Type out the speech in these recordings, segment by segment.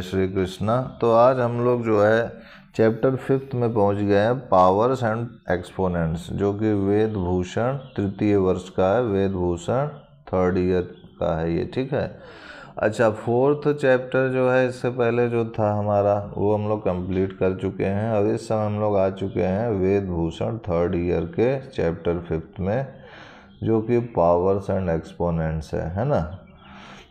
जय श्री कृष्णा। तो आज हम लोग जो है चैप्टर 5 में पहुंच गए हैं, पावर्स एंड एक्सपोनेंट्स, जो कि वेद भूषण तृतीय वर्ष का है, वेद भूषण 3rd ईयर का है ये, ठीक है। अच्छा, 4th चैप्टर जो है इससे पहले जो था हमारा वो हम लोग कंप्लीट कर चुके हैं और इस समय हम लोग आ चुके हैं वेद भूषण 3rd ईयर के चैप्टर 5 में, जो कि पावर्स एंड एक्सपोनेंट्स है ना।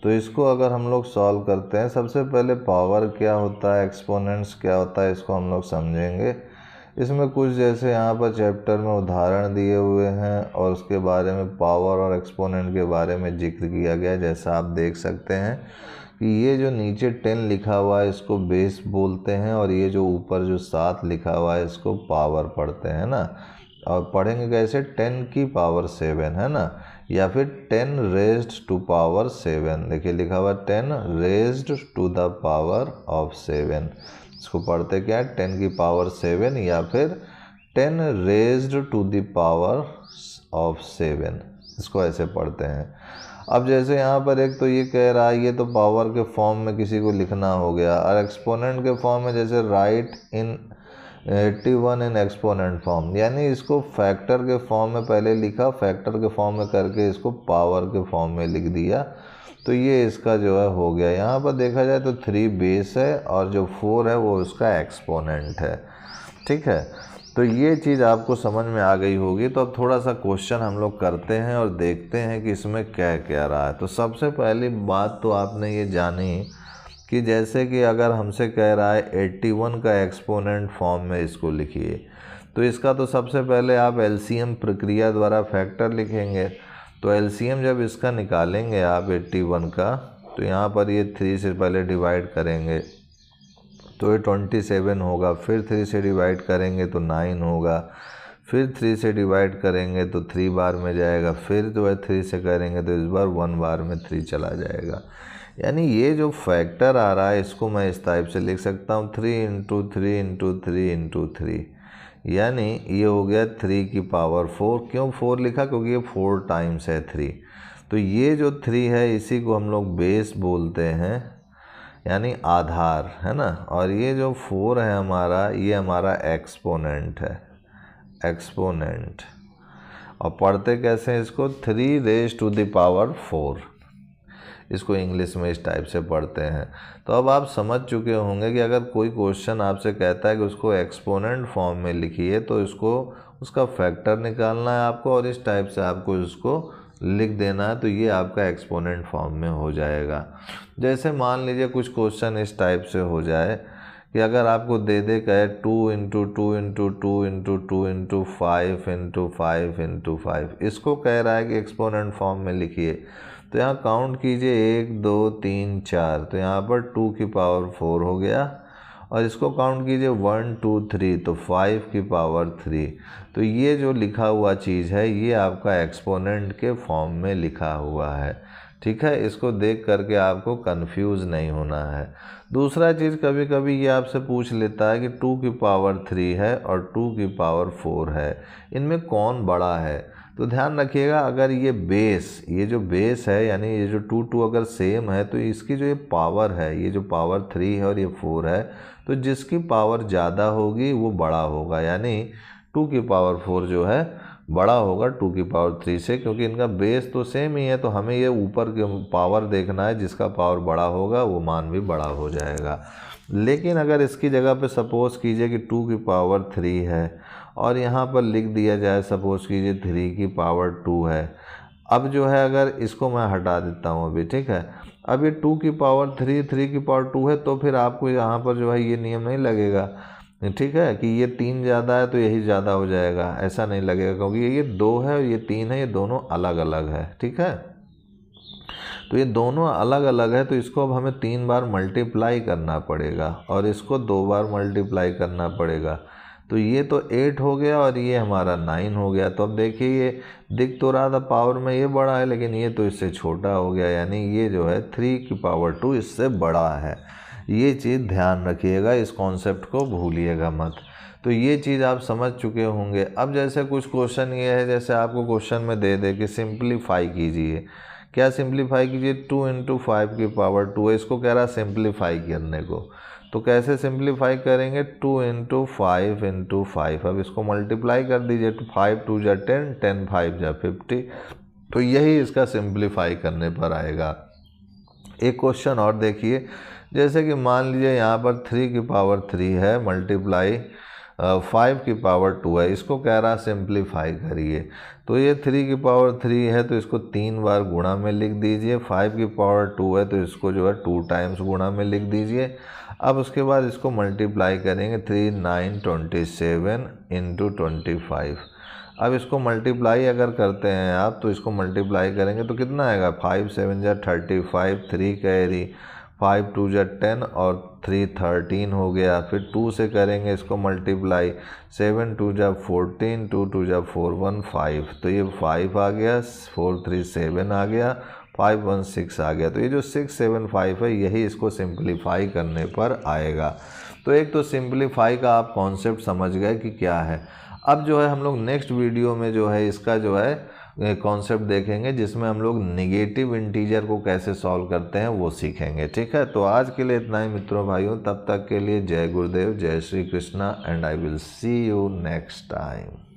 तो इसको अगर हम लोग सॉल्व करते हैं, सबसे पहले पावर क्या होता है, एक्सपोनेंट्स क्या होता है, इसको हम लोग समझेंगे। इसमें कुछ जैसे यहाँ पर चैप्टर में उदाहरण दिए हुए हैं और उसके बारे में पावर और एक्सपोनेंट के बारे में जिक्र किया गया है। जैसा आप देख सकते हैं कि ये जो नीचे 10 लिखा हुआ है इसको बेस बोलते हैं और ये जो ऊपर जो 7 लिखा हुआ है इसको पावर पढ़ते हैं ना। और पढ़ेंगे कैसे, 10 की पावर 7 है ना, या फिर 10 रेज्ड टू पावर 7। देखिए लिखा हुआ 10 raised to the power of 7। इसको पढ़ते क्या है, 10 की पावर 7 या फिर 10 raised to the power of 7, इसको ऐसे पढ़ते हैं। अब जैसे यहाँ पर एक तो ये कह रहा है, ये तो पावर के फॉर्म में किसी को लिखना हो गया, और एक्सपोनेंट के फॉर्म में जैसे राइट इन 81 इन एक्सपोनेंट फॉर्म, यानी इसको फैक्टर के फॉर्म में पहले लिखा, फैक्टर के फॉर्म में करके इसको पावर के फॉर्म में लिख दिया, तो ये इसका जो है हो गया। यहाँ पर देखा जाए तो 3 बेस है और जो 4 है वो उसका एक्सपोनेंट है, ठीक है। तो ये चीज़ आपको समझ में आ गई होगी। तो अब थोड़ा सा क्वेश्चन हम लोग करते हैं और देखते हैं कि इसमें क्या क्या रहा है। तो सबसे पहली बात तो आपने ये जानी कि जैसे कि अगर हमसे कह रहा है 81 का एक्सपोनेंट फॉर्म में इसको लिखिए, तो इसका तो सबसे पहले आप एलसीएम प्रक्रिया द्वारा फैक्टर लिखेंगे। तो एलसीएम जब इसका निकालेंगे आप 81 का, तो यहाँ पर ये 3 से पहले डिवाइड करेंगे तो ये 27 होगा, फिर 3 से डिवाइड करेंगे तो 9 होगा, फिर 3 से डिवाइड करेंगे तो 3 बार में जाएगा, फिर जो है 3 से करेंगे तो इस बार 1 बार में 3 चला जाएगा। यानी ये जो फैक्टर आ रहा है इसको मैं इस टाइप से लिख सकता हूँ 3 × 3 × 3 × 3, यानी ये हो गया 3 की पावर 4। क्यों 4 लिखा, क्योंकि ये 4 टाइम्स है 3। तो ये जो 3 है इसी को हम लोग बेस बोलते हैं, यानी आधार है ना। और ये जो 4 है हमारा, ये हमारा एक्सपोनेंट है, एक्सपोनेंट। और पढ़ते कैसे हैं इसको, 3 रेज़ टू द पावर 4, इसको इंग्लिश में इस टाइप से पढ़ते हैं। तो अब आप समझ चुके होंगे कि अगर कोई क्वेश्चन आपसे कहता है कि उसको एक्सपोनेंट फॉर्म में लिखिए, तो इसको उसका फैक्टर निकालना है आपको और इस टाइप से आपको इसको लिख देना है, तो ये आपका एक्सपोनेंट फॉर्म में हो जाएगा। जैसे मान लीजिए कुछ क्वेश्चन इस टाइप से हो जाए कि अगर आपको दे दे कहे 2 × 2 × 2 × 2 × 5 × 5 × 5, इसको कह रहा है कि एक्सपोनेंट फॉर्म में लिखिए। तो यहाँ काउंट कीजिए 1 2 3 4, तो यहाँ पर 2 की पावर 4 हो गया। और इसको काउंट कीजिए 1 2 3, तो 5 की पावर 3। तो ये जो लिखा हुआ चीज़ है ये आपका एक्सपोनेंट के फॉर्म में लिखा हुआ है, ठीक है। इसको देख करके आपको कंफ्यूज नहीं होना है। दूसरा चीज़, कभी कभी ये आपसे पूछ लेता है कि 2 की पावर 3 है और 2 की पावर 4 है, इनमें कौन बड़ा है। तो ध्यान रखिएगा, अगर ये बेस, ये जो बेस है, यानी ये जो 2 2 अगर सेम है, तो इसकी जो ये पावर है, ये जो पावर 3 है और ये 4 है, तो जिसकी पावर ज़्यादा होगी वो बड़ा होगा। यानी 2 की पावर 4 जो है बड़ा होगा 2 की पावर 3 से, क्योंकि इनका बेस तो सेम ही है। तो हमें ये ऊपर के पावर देखना है, जिसका पावर बड़ा होगा वो मान भी बड़ा हो जाएगा। लेकिन अगर इसकी जगह पे सपोज़ कीजिए कि 2 की पावर 3 है और यहाँ पर लिख दिया जाए सपोज़ कीजिए 3 की पावर 2 है। अब जो है अगर इसको मैं हटा देता हूँ अभी, ठीक है। अब ये 2 की पावर 3 3 की पावर 2 है, तो फिर आपको यहाँ पर जो है ये नियम नहीं लगेगा, ठीक है, कि ये 3 ज़्यादा है तो यही ज़्यादा हो जाएगा, ऐसा नहीं लगेगा, क्योंकि ये 2 है और ये 3 है, ये दोनों अलग अलग है, ठीक है। तो ये दोनों अलग अलग है, तो इसको अब हमें 3 बार मल्टीप्लाई करना पड़ेगा और इसको 2 बार मल्टीप्लाई करना पड़ेगा। तो ये तो 8 हो गया और ये हमारा 9 हो गया। तो अब देखिए ये दिख तो रहा था पावर में ये बड़ा है, लेकिन ये तो इससे छोटा हो गया, यानी ये जो है 3 की पावर 2 इससे बड़ा है। ये चीज़ ध्यान रखिएगा, इस कॉन्सेप्ट को भूलिएगा मत। तो ये चीज़ आप समझ चुके होंगे। अब जैसे कुछ क्वेश्चन ये है, जैसे आपको क्वेश्चन में दे दे कि सिंप्लीफाई कीजिए, क्या सिंप्लीफाई कीजिए, 2 इंटू 5 की पावर 2 है, इसको कह रहा है सिंप्लीफाई करने को। तो कैसे सिंप्लीफाई करेंगे, 2 इंटू 5 इंटू 5। अब इसको मल्टीप्लाई कर दीजिए, तो 5 2 जा 10, 10 5 जा 50। तो यही इसका सिंप्लीफाई करने पर आएगा। एक क्वेश्चन और देखिए, जैसे कि मान लीजिए यहाँ पर 3 की पावर 3 है मल्टीप्लाई 5 की पावर 2 है, इसको कह रहा सिंप्लीफाई करिए। तो ये 3 की पावर 3 है तो इसको 3 बार गुणा में लिख दीजिए, 5 की पावर 2 है तो इसको जो है 2 टाइम्स गुणा में लिख दीजिए। अब उसके बाद इसको मल्टीप्लाई करेंगे, 3 9 27 इंटू 25। अब इसको मल्टीप्लाई अगर करते हैं आप तो इसको मल्टीप्लाई करेंगे तो कितना आएगा, 5 7 जा 35, 3 कैरी, 5 2 जा 10 और 3 13 हो गया। फिर 2 से करेंगे इसको मल्टीप्लाई, 7 2 जा 14, 2 2 जा 4 1 5। तो ये 5 आ गया, 4 3 7 आ गया, 5 1 6 आ गया। तो ये जो 6 7 5 है यही इसको सिंप्लीफाई करने पर आएगा। तो एक तो सिंप्लीफाई का आप कॉन्सेप्ट समझ गए कि क्या है। अब जो है हम लोग नेक्स्ट वीडियो में जो है इसका जो है कॉन्सेप्ट देखेंगे, जिसमें हम लोग नेगेटिव इंटीजर को कैसे सॉल्व करते हैं वो सीखेंगे। ठीक है, तो आज के लिए इतना ही मित्रों भाइयों, तब तक के लिए जय गुरुदेव, जय Shri Krishna and I will see you next time.